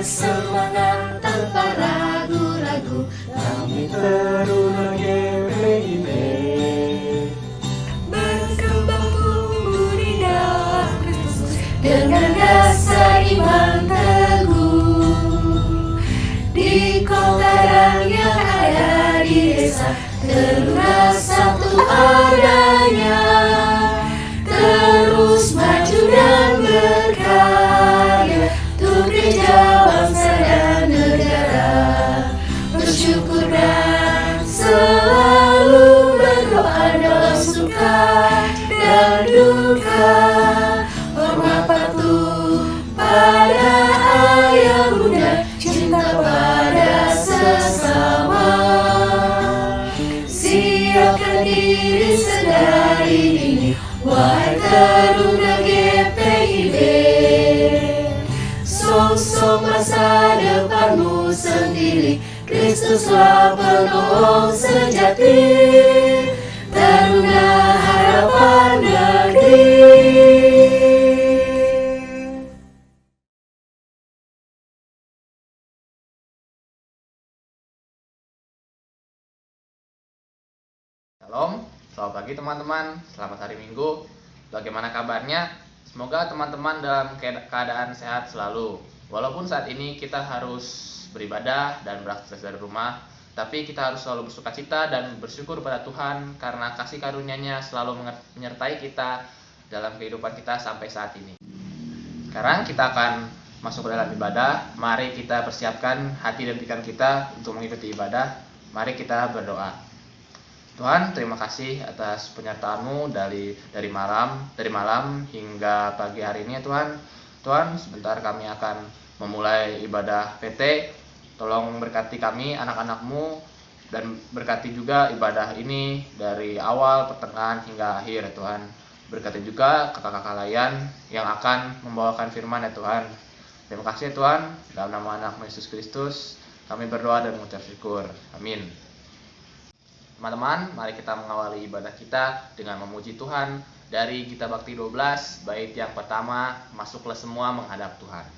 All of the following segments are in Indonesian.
bersemangat tanpa ragu-ragu. Kami Taruna GPIB Berkembang tumbuh di dalam Kristus dengan dasar iman teguh. Di kota dan yang ada di desa, Taruna satu adanya. Terus maju dan berkarya untuk gereja, bangsa dan negara. Bersyukur dan selalu berdoa dalam suka dan duka. Hormat patuh pada ayah bunda, cinta pada sesama. Siapkan diri sedari dini, wahai Taruna GPIB. Sosok masa depanmu sendiri, Kristuslah penolong sejati. Taruna harapan negeri. Shalom, selamat pagi teman-teman, selamat hari Minggu. Bagaimana kabarnya? Semoga teman-teman dalam keadaan sehat selalu. Walaupun saat ini kita harus beribadah dan beraktivitas dari rumah, tapi kita harus selalu bersukacita dan bersyukur pada Tuhan karena kasih karunia-Nya selalu menyertai kita dalam kehidupan kita sampai saat ini. Sekarang kita akan masuk ke dalam ibadah. Mari kita persiapkan hati dan pikiran kita untuk mengikuti ibadah. Mari kita berdoa. Tuhan, terima kasih atas penyertaan-Mu dari malam hingga pagi hari ini ya Tuhan. Tuhan, sebentar kami akan memulai ibadah PT. Tolong berkati kami, anak-anak-Mu, dan berkati juga ibadah ini dari awal, pertengahan, hingga akhir ya Tuhan. Berkati juga kakak-kakak lain yang akan membawakan firman ya Tuhan. Terima kasih ya Tuhan, dalam nama anak Yesus Kristus kami berdoa dan mengucap syukur. Amin. Teman-teman, mari kita mengawali ibadah kita dengan memuji Tuhan dari Gita Bakti 12, bait yang pertama, masuklah semua menghadap Tuhan.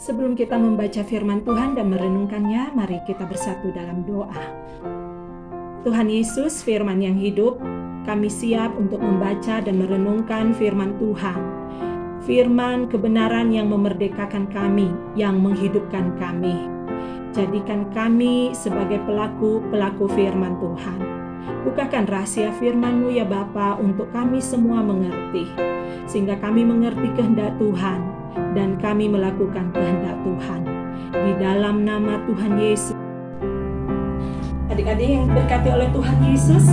Sebelum kita membaca firman Tuhan dan merenungkannya, mari kita bersatu dalam doa. Tuhan Yesus, firman yang hidup, kami siap untuk membaca dan merenungkan firman Tuhan. Firman kebenaran yang memerdekakan kami, yang menghidupkan kami. Jadikan kami sebagai pelaku-pelaku firman Tuhan. Bukakan rahasia firman-Mu ya Bapa untuk kami semua mengerti, sehingga kami mengerti kehendak Tuhan dan kami melakukan kehendak Tuhan. Di dalam nama Tuhan Yesus. Adik-adik yang diberkati oleh Tuhan Yesus,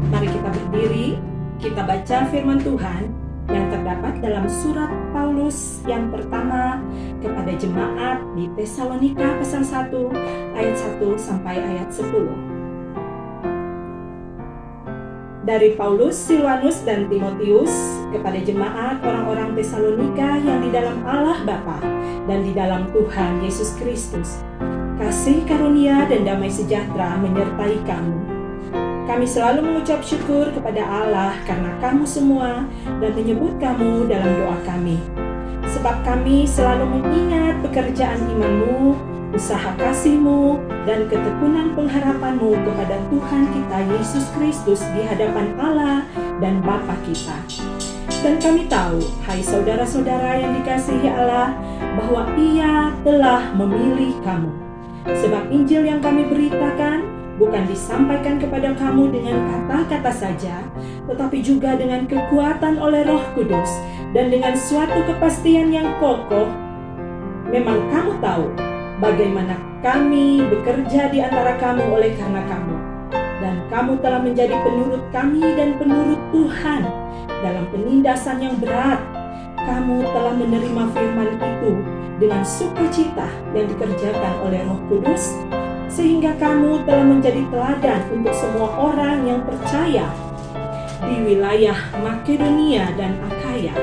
mari kita berdiri, kita baca firman Tuhan yang terdapat dalam surat Paulus yang pertama kepada jemaat di Tesalonika pasal 1 ayat 1 sampai ayat 10. Dari Paulus, Silwanus, dan Timotius kepada jemaat orang-orang Tesalonika yang di dalam Allah Bapa dan di dalam Tuhan Yesus Kristus. Kasih karunia dan damai sejahtera menyertai kamu. Kami selalu mengucap syukur kepada Allah karena kamu semua dan menyebut kamu dalam doa kami. Sebab kami selalu mengingat pekerjaan iman-Mu, usaha kasih-Mu, dan ketekunan pengharapan-Mu kepada Tuhan kita Yesus Kristus di hadapan Allah dan Bapa kita. Dan kami tahu, hai saudara-saudara yang dikasihi Allah, bahwa Ia telah memilih kamu. Sebab Injil yang kami beritakan bukan disampaikan kepada kamu dengan kata-kata saja, tetapi juga dengan kekuatan oleh Roh Kudus dan dengan suatu kepastian yang kokoh. Memang kamu tahu bagaimana kami bekerja di antara kamu oleh karena kamu. Dan kamu telah menjadi penurut kami dan penurut Tuhan dalam penindasan yang berat. Kamu telah menerima firman itu dengan sukacita yang dikerjakan oleh Roh Kudus, sehingga kamu telah menjadi teladan untuk semua orang yang percaya di wilayah Makedonia dan Akhaya.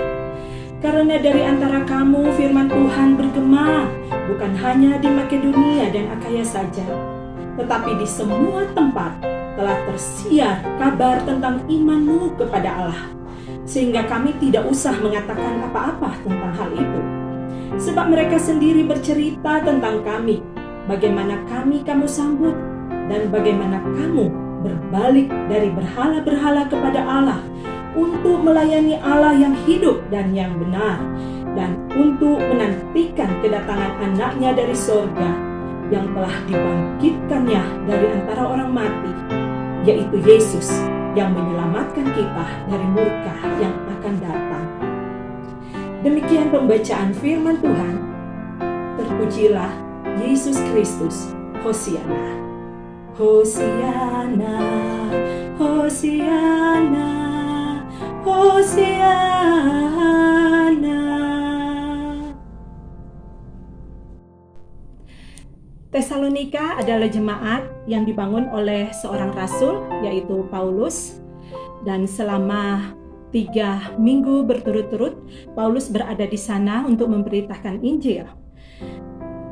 Karena dari antara kamu firman Tuhan bergema, bukan hanya di Makedonia dan Akhaya saja, tetapi di semua tempat telah tersiar kabar tentang iman-Mu kepada Allah, sehingga kami tidak usah mengatakan apa-apa tentang hal itu. Sebab mereka sendiri bercerita tentang kami, bagaimana kamu sambut, dan bagaimana kamu berbalik dari berhala-berhala kepada Allah untuk melayani Allah yang hidup dan yang benar, dan untuk menantikan kedatangan anaknya dari sorga yang telah dibangkitkannya dari antara orang mati, yaitu Yesus yang menyelamatkan kita dari murka yang akan datang. Demikian pembacaan firman Tuhan. Terpujilah Yesus Kristus. Hosiana. Hosiana, Hosiana, Hosiana. Tesalonika adalah jemaat yang dibangun oleh seorang rasul, yaitu Paulus. Dan selama 3 minggu berturut-turut, Paulus berada di sana untuk memberitakan Injil.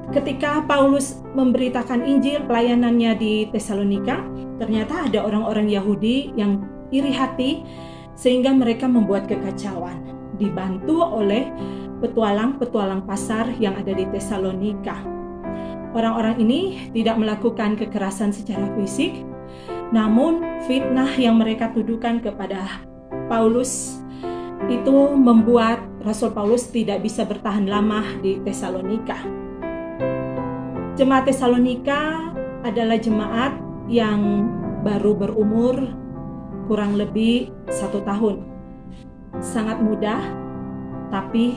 Ketika Paulus memberitakan Injil pelayanannya di Tesalonika, ternyata ada orang-orang Yahudi yang iri hati sehingga mereka membuat kekacauan, dibantu oleh petualang-petualang pasar yang ada di Tesalonika. Orang-orang ini tidak melakukan kekerasan secara fisik, namun fitnah yang mereka tuduhkan kepada Paulus itu membuat Rasul Paulus tidak bisa bertahan lama di Tesalonika. Jemaat Tesalonika adalah jemaat yang baru berumur kurang lebih 1 tahun. Sangat mudah, tapi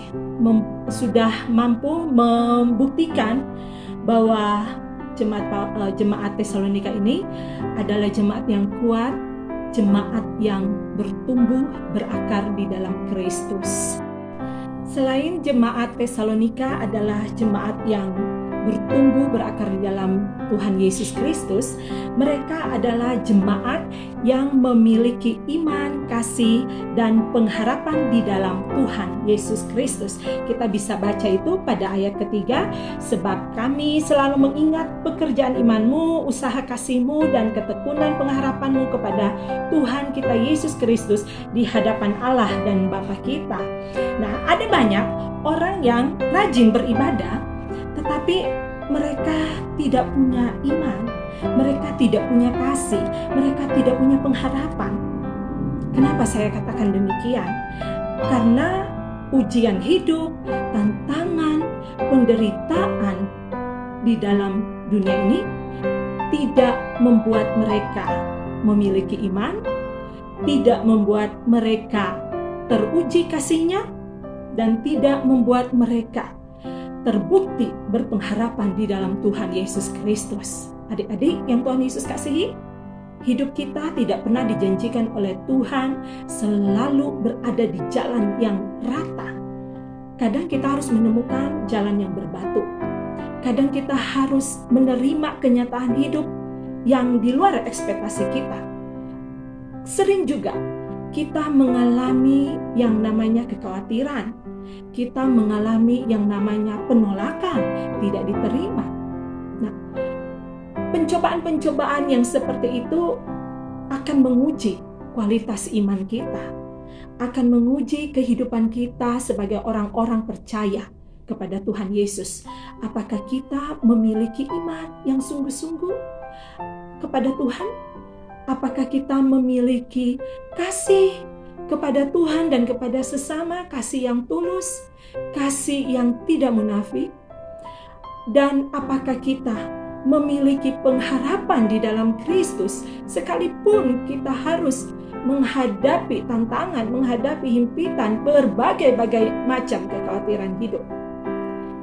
sudah mampu membuktikan bahwa jemaat Tesalonika ini adalah jemaat yang kuat, jemaat yang bertumbuh berakar di dalam Kristus. Selain jemaat Tesalonika adalah jemaat yang bertumbuh berakar di dalam Tuhan Yesus Kristus, mereka adalah jemaat yang memiliki iman, kasih, dan pengharapan di dalam Tuhan Yesus Kristus. Kita bisa baca itu pada ayat ketiga, sebab kami selalu mengingat pekerjaan iman-Mu, usaha kasih-Mu, dan ketekunan pengharapan-Mu kepada Tuhan kita Yesus Kristus di hadapan Allah dan Bapa kita. Nah, ada banyak orang yang rajin beribadah, tetapi mereka tidak punya iman, mereka tidak punya kasih, mereka tidak punya pengharapan. Kenapa saya katakan demikian? Karena ujian hidup, tantangan, penderitaan di dalam dunia ini tidak membuat mereka memiliki iman, tidak membuat mereka teruji kasihnya, dan tidak membuat mereka terbukti berpengharapan di dalam Tuhan Yesus Kristus. Adik-adik yang Tuhan Yesus kasihi, hidup kita tidak pernah dijanjikan oleh Tuhan selalu berada di jalan yang rata. Kadang kita harus menemukan jalan yang berbatu. Kadang kita harus menerima kenyataan hidup yang di luar ekspektasi kita. Sering juga kita mengalami yang namanya kekhawatiran. Kita mengalami yang namanya penolakan, tidak diterima. Nah, pencobaan-pencobaan yang seperti itu akan menguji kualitas iman kita, akan menguji kehidupan kita sebagai orang-orang percaya kepada Tuhan Yesus. Apakah kita memiliki iman yang sungguh-sungguh kepada Tuhan? Apakah kita memiliki kasih kepada Tuhan dan kepada sesama, kasih yang tulus, kasih yang tidak munafik? Dan apakah kita memiliki pengharapan di dalam Kristus sekalipun kita harus menghadapi tantangan, menghadapi himpitan, berbagai-bagai macam kekhawatiran hidup?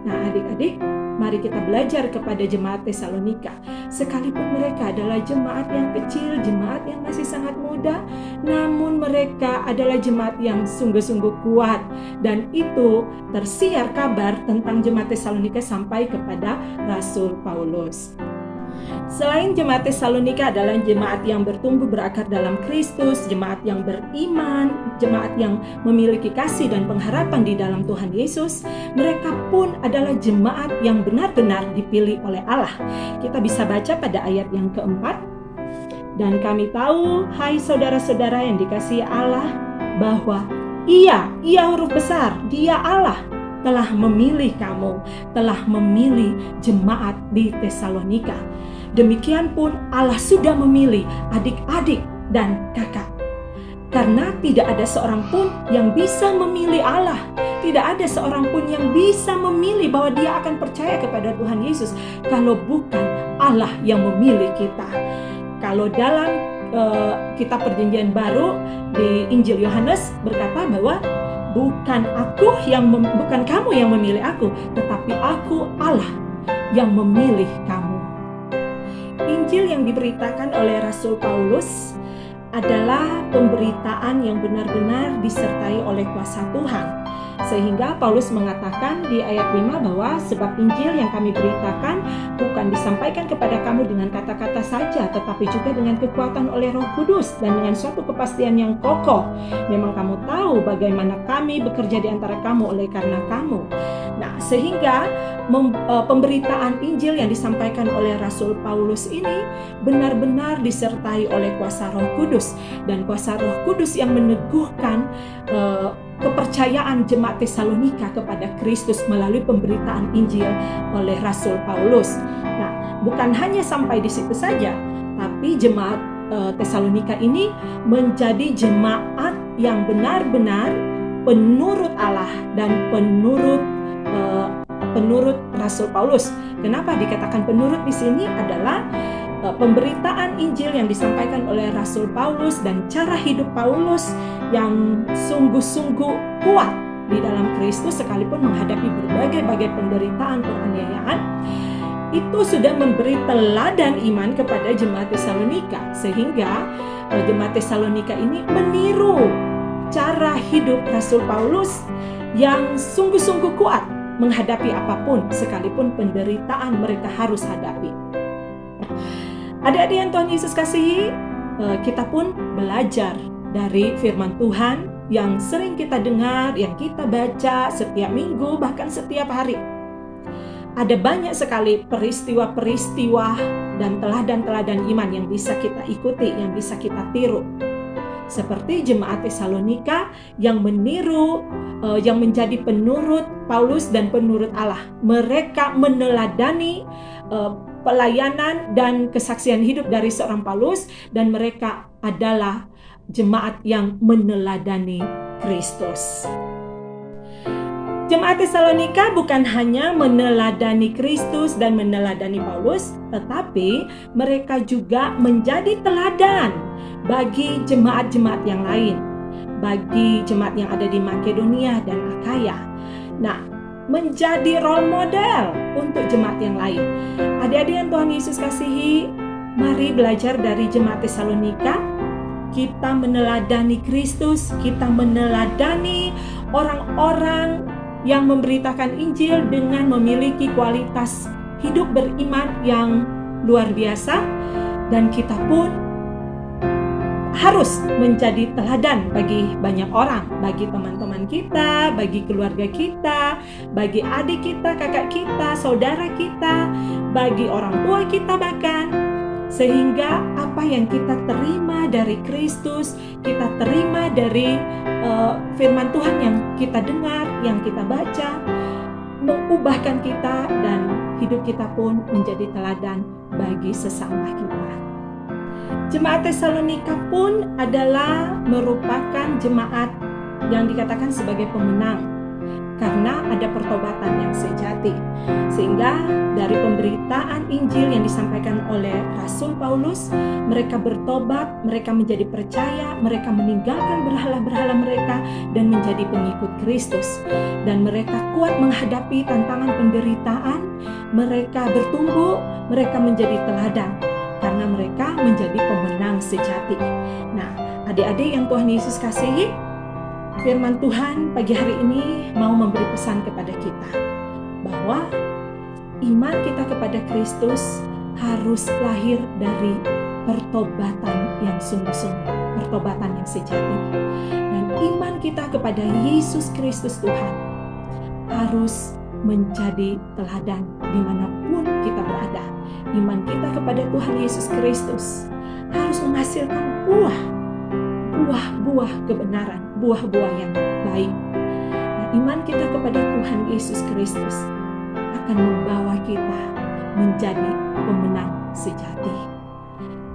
Nah, adik-adik, mari kita belajar kepada jemaat Tesalonika. Sekalipun mereka adalah jemaat yang kecil, jemaat yang masih sangat muda, namun mereka adalah jemaat yang sungguh-sungguh kuat. Dan itu tersiar kabar tentang jemaat Tesalonika sampai kepada Rasul Paulus. Selain jemaat Tesalonika adalah jemaat yang bertumbuh berakar dalam Kristus, jemaat yang beriman, jemaat yang memiliki kasih dan pengharapan di dalam Tuhan Yesus, mereka pun adalah jemaat yang benar-benar dipilih oleh Allah. Kita bisa baca pada ayat yang keempat. Dan kami tahu, hai saudara-saudara yang dikasihi Allah, bahwa Ia huruf besar, Dia Allah, telah memilih kamu, telah memilih jemaat di Tesalonika. Demikian pun Allah sudah memilih adik-adik dan kakak. Karena tidak ada seorang pun yang bisa memilih Allah. Tidak ada seorang pun yang bisa memilih bahwa dia akan percaya kepada Tuhan Yesus kalau bukan Allah yang memilih kita. Kalau dalam kitab Perjanjian Baru di Injil Yohanes berkata bahwa bukan kamu yang memilih aku, tetapi aku Allah yang memilih kamu. Injil yang diberitakan oleh Rasul Paulus adalah pemberitaan yang benar-benar disertai oleh kuasa Tuhan. Sehingga Paulus mengatakan di ayat 5 bahwa sebab Injil yang kami beritakan bukan disampaikan kepada kamu dengan kata-kata saja, tetapi juga dengan kekuatan oleh Roh Kudus dan dengan suatu kepastian yang kokoh. Memang kamu tahu bagaimana kami bekerja di antara kamu oleh karena kamu. Nah, sehingga pemberitaan Injil yang disampaikan oleh Rasul Paulus ini benar-benar disertai oleh kuasa Roh Kudus, dan kuasa Roh Kudus yang meneguhkan kepercayaan jemaat Tesalonika kepada Kristus melalui pemberitaan Injil oleh Rasul Paulus. Nah, bukan hanya sampai di situ saja, tapi jemaat Tesalonika ini menjadi jemaat yang benar-benar penurut Allah dan penurut Rasul Paulus. Kenapa dikatakan penurut di sini adalah pemberitaan Injil yang disampaikan oleh Rasul Paulus dan cara hidup Paulus yang sungguh-sungguh kuat di dalam Kristus sekalipun menghadapi berbagai-bagai penderitaan, penganiayaan, itu sudah memberi teladan iman kepada jemaat Tesalonika, sehingga jemaat Tesalonika ini meniru cara hidup Rasul Paulus yang sungguh-sungguh kuat menghadapi apapun sekalipun penderitaan mereka harus hadapi. Adik-adik yang Tuhan Yesus kasihi, kita pun belajar dari firman Tuhan yang sering kita dengar, yang kita baca setiap minggu, bahkan setiap hari. Ada banyak sekali peristiwa-peristiwa dan teladan-teladan iman yang bisa kita ikuti, yang bisa kita tiru. Seperti jemaat Tesalonika yang meniru, yang menjadi penurut Paulus dan penurut Allah. Mereka meneladani pelayanan dan kesaksian hidup dari seorang Paulus, dan mereka adalah jemaat yang meneladani Kristus. Jemaat Tesalonika bukan hanya meneladani Kristus dan meneladani Paulus, tetapi mereka juga menjadi teladan bagi jemaat-jemaat yang lain, bagi jemaat yang ada di Makedonia dan Akaya. Nah, menjadi role model untuk jemaat yang lain. Adik-adik yang Tuhan Yesus kasihi, mari belajar dari jemaat Tesalonika. Kita meneladani Kristus, kita meneladani orang-orang yang memberitakan Injil dengan memiliki kualitas hidup beriman yang luar biasa, dan kita pun harus menjadi teladan bagi banyak orang, bagi teman-teman kita, bagi keluarga kita, bagi adik kita, kakak kita, saudara kita, bagi orang tua kita bahkan. Sehingga apa yang kita terima dari Kristus, kita terima dari firman Tuhan yang kita dengar, yang kita baca, mengubahkan kita dan hidup kita pun menjadi teladan bagi sesama kita. Jemaat Tesalonika pun adalah merupakan jemaat yang dikatakan sebagai pemenang karena ada pertobatan yang sejati. Sehingga dari pemberitaan Injil yang disampaikan oleh Rasul Paulus, mereka bertobat, mereka menjadi percaya, mereka meninggalkan berhala-berhala mereka dan menjadi pengikut Kristus. Dan mereka kuat menghadapi tantangan penderitaan, mereka bertumbuh, mereka menjadi teladan karena mereka menjadi pemenang sejati. Nah, adik-adik yang Tuhan Yesus kasihi, firman Tuhan pagi hari ini mau memberi pesan kepada kita bahwa iman kita kepada Kristus harus lahir dari pertobatan yang sungguh-sungguh, pertobatan yang sejati. Dan iman kita kepada Yesus Kristus Tuhan harus menjadi teladan dimanapun kita berada. Iman kita kepada Tuhan Yesus Kristus harus menghasilkan buah-buah kebenaran, buah-buah yang baik. Nah, iman kita kepada Tuhan Yesus Kristus akan membawa kita menjadi pemenang sejati.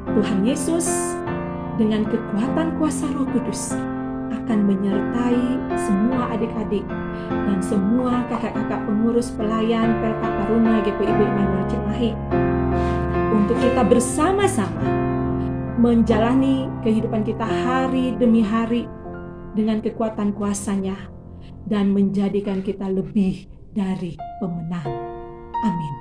Tuhan Yesus dengan kekuatan kuasa Roh Kudus akan menyertai semua adik-adik dan semua kakak-kakak pengurus pelayan PLK Taruna GPIB Immanuel Cimahi untuk kita bersama-sama menjalani kehidupan kita hari demi hari dengan kekuatan kuasa-Nya dan menjadikan kita lebih dari pemenang. Amin.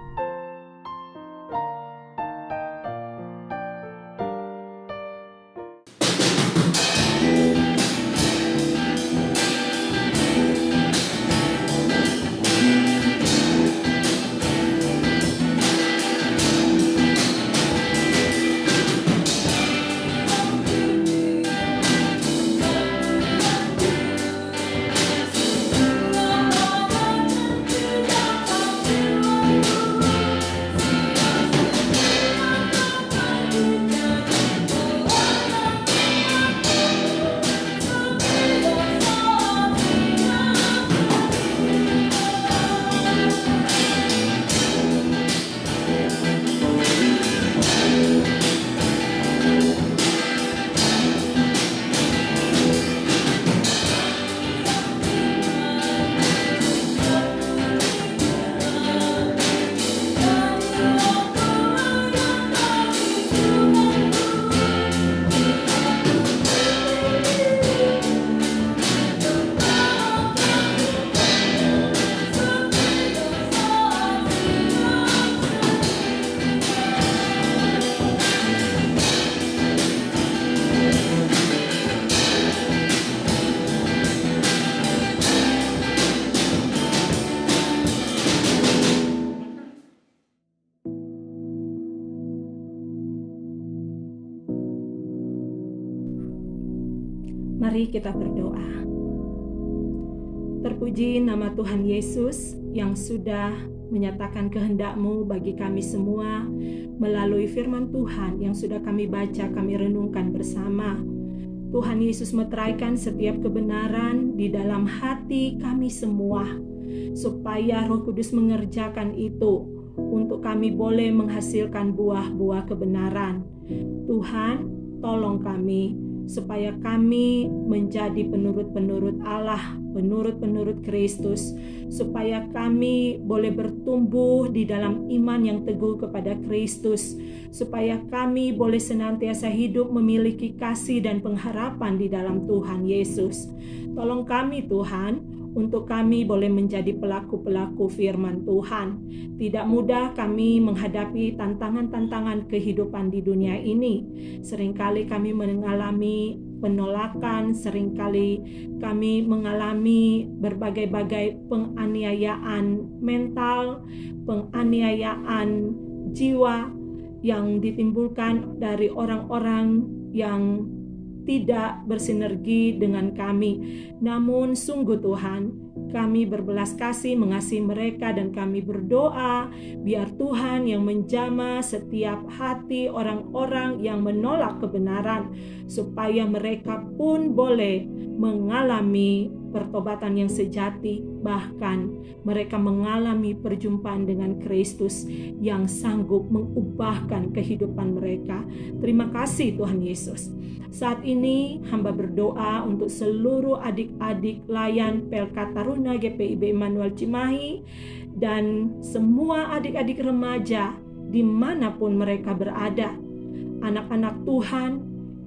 Mari kita berdoa. Terpuji nama Tuhan Yesus yang sudah menyatakan kehendak-Mu bagi kami semua melalui firman Tuhan yang sudah kami baca, kami renungkan bersama. Tuhan Yesus meteraikan setiap kebenaran di dalam hati kami semua, supaya Roh Kudus mengerjakan itu untuk kami boleh menghasilkan buah-buah kebenaran. Tuhan, tolong kami supaya kami menjadi penurut-penurut Allah, penurut-penurut Kristus, supaya kami boleh bertumbuh di dalam iman yang teguh kepada Kristus, supaya kami boleh senantiasa hidup memiliki kasih dan pengharapan di dalam Tuhan Yesus. Tolong kami Tuhan, untuk kami boleh menjadi pelaku-pelaku firman Tuhan. Tidak mudah kami menghadapi tantangan-tantangan kehidupan di dunia ini. Seringkali kami mengalami penolakan, seringkali kami mengalami berbagai-bagai penganiayaan mental, penganiayaan jiwa yang ditimbulkan dari orang-orang yang tidak bersinergi dengan kami. Namun sungguh Tuhan, Kami berbelas kasih mengasihi mereka dan kami berdoa biar Tuhan yang menjamah setiap hati orang-orang yang menolak kebenaran, supaya mereka pun boleh mengalami pertobatan yang sejati, bahkan mereka mengalami perjumpaan dengan Kristus yang sanggup mengubahkan kehidupan mereka. Terima kasih Tuhan Yesus. Saat ini hamba berdoa untuk seluruh adik-adik layan PLK Taruna GPIB Immanuel Cimahi dan semua adik-adik remaja dimanapun mereka berada. Anak-anak Tuhan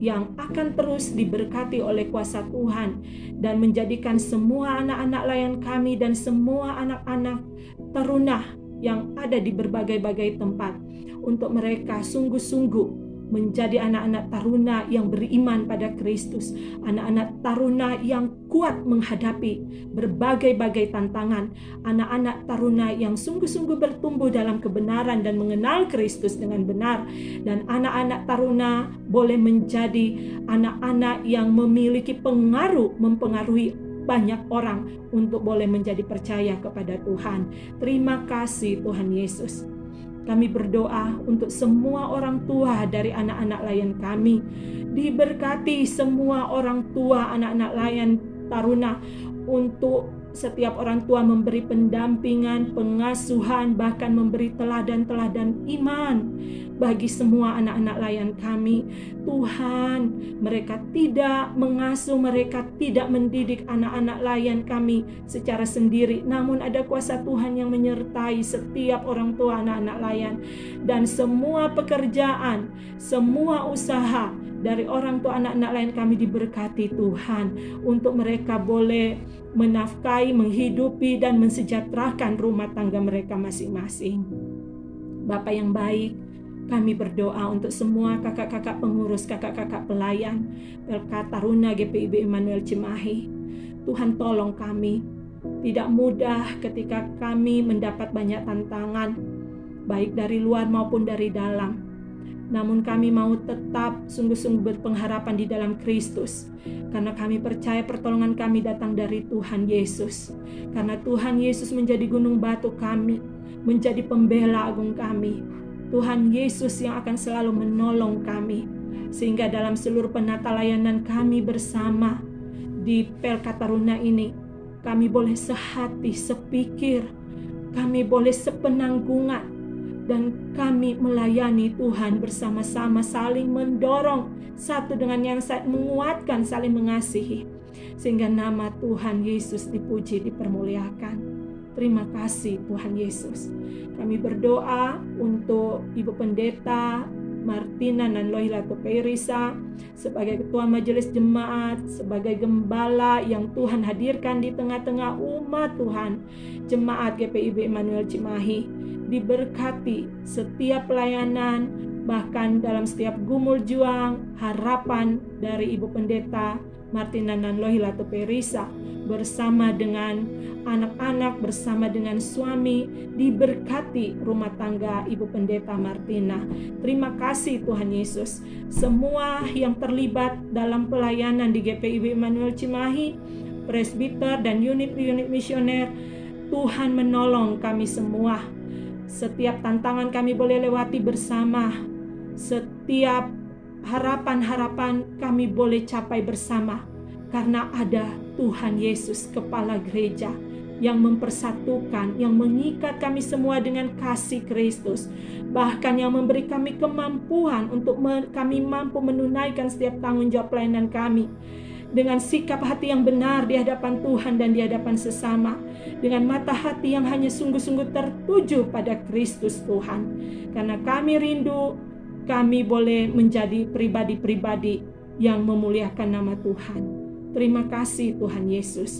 yang akan terus diberkati oleh kuasa Tuhan dan menjadikan semua anak-anak layan kami dan semua anak-anak taruna yang ada di berbagai-bagai tempat, untuk mereka sungguh-sungguh menjadi anak-anak taruna yang beriman pada Kristus, anak-anak taruna yang kuat menghadapi berbagai-bagai tantangan, anak-anak taruna yang sungguh-sungguh bertumbuh dalam kebenaran dan mengenal Kristus dengan benar, dan anak-anak taruna boleh menjadi anak-anak yang memiliki pengaruh, mempengaruhi banyak orang untuk boleh menjadi percaya kepada Tuhan. Terima kasih Tuhan Yesus. Kami berdoa untuk semua orang tua dari anak-anak layan kami. Diberkati semua orang tua anak-anak layan taruna, untuk setiap orang tua memberi pendampingan, pengasuhan, bahkan memberi teladan-teladan iman bagi semua anak-anak layan kami. Tuhan, mereka tidak mengasuh, mereka tidak mendidik anak-anak layan kami secara sendiri, namun ada kuasa Tuhan yang menyertai setiap orang tua anak-anak layan. Dan semua pekerjaan, semua usaha dari orang tua anak-anak layan kami diberkati Tuhan, untuk mereka boleh menafkahi, menghidupi, dan mensejahterakan rumah tangga mereka masing-masing. Bapa yang baik, kami berdoa untuk semua kakak-kakak pengurus, kakak-kakak pelayan PLK Taruna GPIB Immanuel Cimahi. Tuhan tolong kami. Tidak mudah ketika kami mendapat banyak tantangan, baik dari luar maupun dari dalam. Namun kami mau tetap sungguh-sungguh berpengharapan di dalam Kristus, karena kami percaya pertolongan kami datang dari Tuhan Yesus. Karena Tuhan Yesus menjadi gunung batu kami, menjadi pembela agung kami. Tuhan Yesus yang akan selalu menolong kami, sehingga dalam seluruh penata layanan kami bersama di PLK Taruna ini, kami boleh sehati, sepikir, kami boleh sepenanggungan, dan kami melayani Tuhan bersama-sama, saling mendorong satu dengan yang menguatkan, saling mengasihi, sehingga nama Tuhan Yesus dipuji, dipermuliakan. Terima kasih Tuhan Yesus. Kami berdoa untuk Ibu Pendeta Martina Nanlohi Latopeirisa sebagai Ketua Majelis Jemaat, sebagai gembala yang Tuhan hadirkan di tengah-tengah umat Tuhan, Jemaat GPIB Immanuel Cimahi. Diberkati setiap pelayanan, bahkan dalam setiap gumul juang, harapan dari Ibu Pendeta Martina Nanlohi Latopeirisa bersama dengan anak-anak, bersama dengan suami, diberkati rumah tangga Ibu Pendeta Martina. Terima kasih Tuhan Yesus. Semua yang terlibat dalam pelayanan di GPIB Immanuel Cimahi, presbiter dan unit-unit misioner, Tuhan menolong kami semua. Setiap tantangan kami boleh lewati bersama. Setiap harapan-harapan kami boleh capai bersama, karena ada Tuhan Yesus, Kepala Gereja, yang mempersatukan, yang mengikat kami semua dengan kasih Kristus, bahkan yang memberi kami kemampuan untuk kami mampu menunaikan setiap tanggung jawab pelayanan kami dengan sikap hati yang benar di hadapan Tuhan dan di hadapan sesama, dengan mata hati yang hanya sungguh-sungguh tertuju pada Kristus Tuhan. Karena kami rindu, kami boleh menjadi pribadi-pribadi yang memuliakan nama Tuhan. Terima kasih Tuhan Yesus.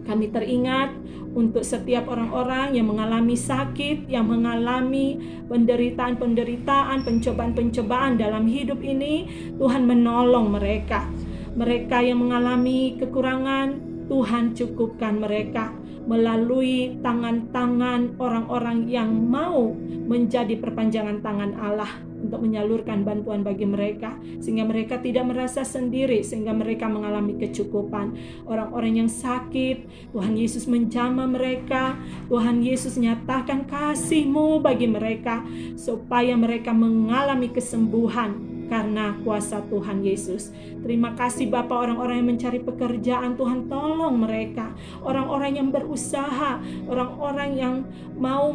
Kami teringat untuk setiap orang-orang yang mengalami sakit, yang mengalami penderitaan-penderitaan, pencobaan-pencobaan dalam hidup ini. Tuhan menolong mereka. Mereka yang mengalami kekurangan, Tuhan cukupkan mereka melalui tangan-tangan orang-orang yang mau menjadi perpanjangan tangan Allah. untuk menyalurkan bantuan bagi mereka, sehingga mereka tidak merasa sendiri, sehingga mereka mengalami kecukupan. Orang-orang yang sakit, Tuhan Yesus menjamah mereka. Tuhan Yesus nyatakan kasih-Mu bagi mereka, supaya mereka mengalami kesembuhan karena kuasa Tuhan Yesus. Terima kasih Bapa, orang-orang yang mencari pekerjaan, Tuhan tolong mereka. Orang-orang yang berusaha, orang-orang yang mau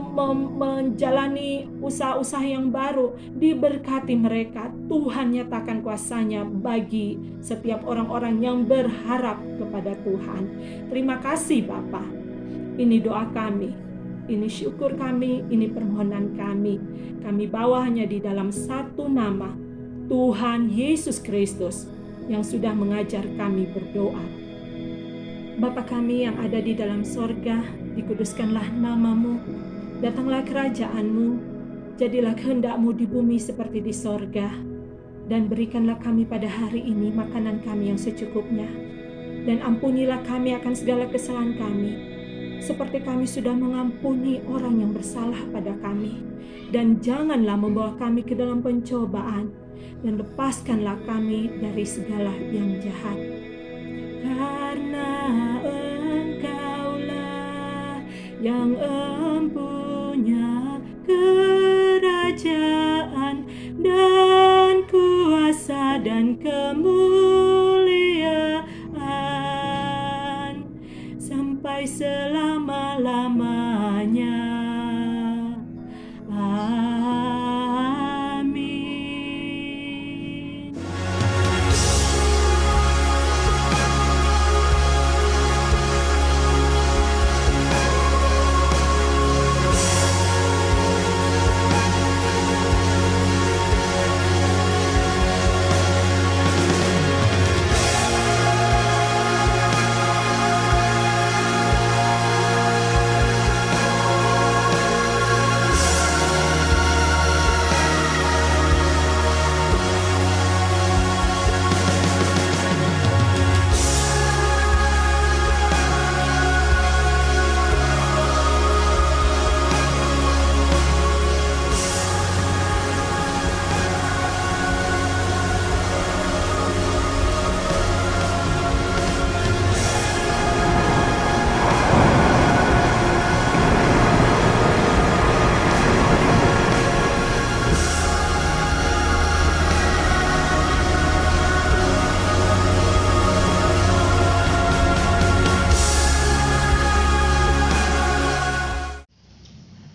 menjalani usaha-usaha yang baru, diberkati mereka. Tuhan nyatakan kuasa-Nya bagi setiap orang-orang yang berharap kepada Tuhan. Terima kasih Bapa. Ini doa kami, ini syukur kami, ini permohonan kami. Kami bawa hanya di dalam satu nama, Tuhan Yesus Kristus, yang sudah mengajar kami berdoa. Bapa kami yang ada di dalam sorga, dikuduskanlah nama-Mu, datanglah kerajaan-Mu, jadilah kehendak-Mu di bumi seperti di sorga, dan berikanlah kami pada hari ini makanan kami yang secukupnya, dan ampunilah kami akan segala kesalahan kami, seperti kami sudah mengampuni orang yang bersalah pada kami, dan janganlah membawa kami ke dalam pencobaan, dan lepaskanlah kami dari segala yang jahat. Karena Engkaulah yang empunya kerajaan dan kuasa dan kemuliaan sampai selama-lamanya.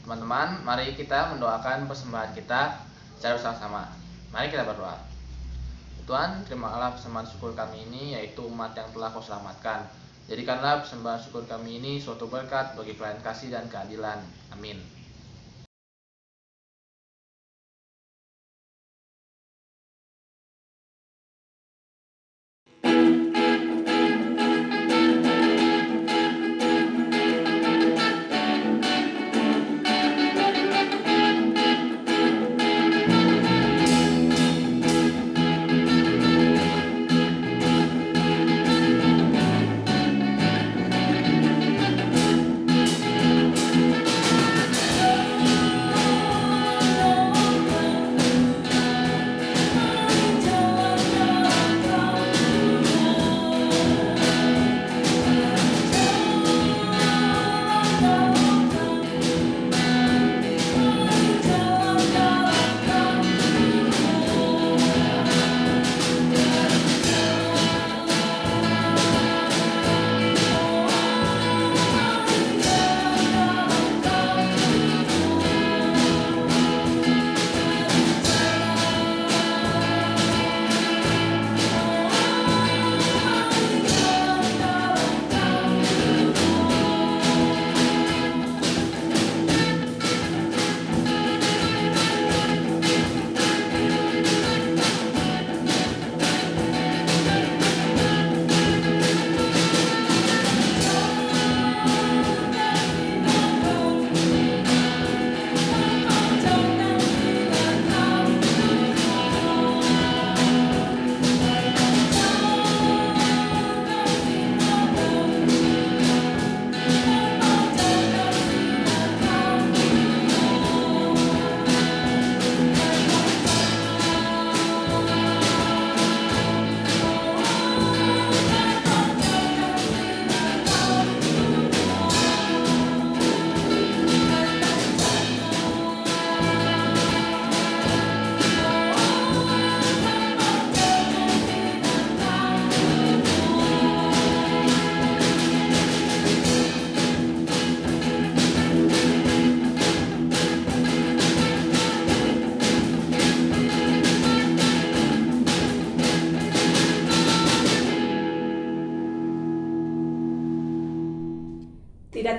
Teman-teman, mari kita mendoakan persembahan kita secara bersama-sama. Mari kita berdoa. Tuhan, terimalah persembahan syukur kami ini, yaitu umat yang telah Kau selamatkan. Jadikanlah persembahan syukur kami ini suatu berkat bagi pelayan kasih dan keadilan. Amin.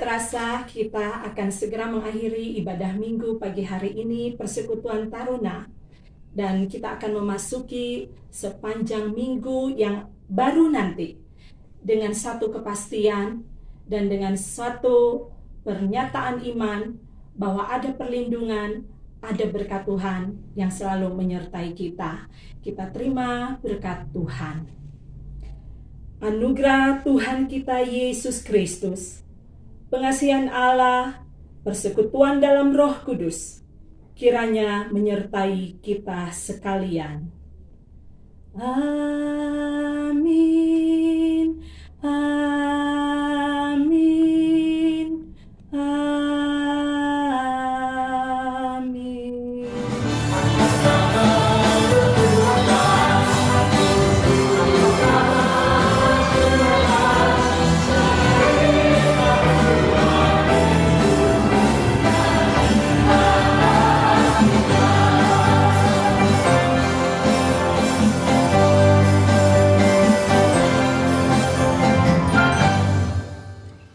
Tidak terasa kita akan segera mengakhiri ibadah minggu pagi hari ini, persekutuan Taruna. Dan kita akan memasuki sepanjang minggu yang baru nanti dengan satu kepastian dan dengan satu pernyataan iman bahwa ada perlindungan, ada berkat Tuhan yang selalu menyertai kita. Kita terima berkat Tuhan. Anugerah Tuhan kita Yesus Kristus, pengasihan Allah, persekutuan dalam Roh Kudus, kiranya menyertai kita sekalian. Amin.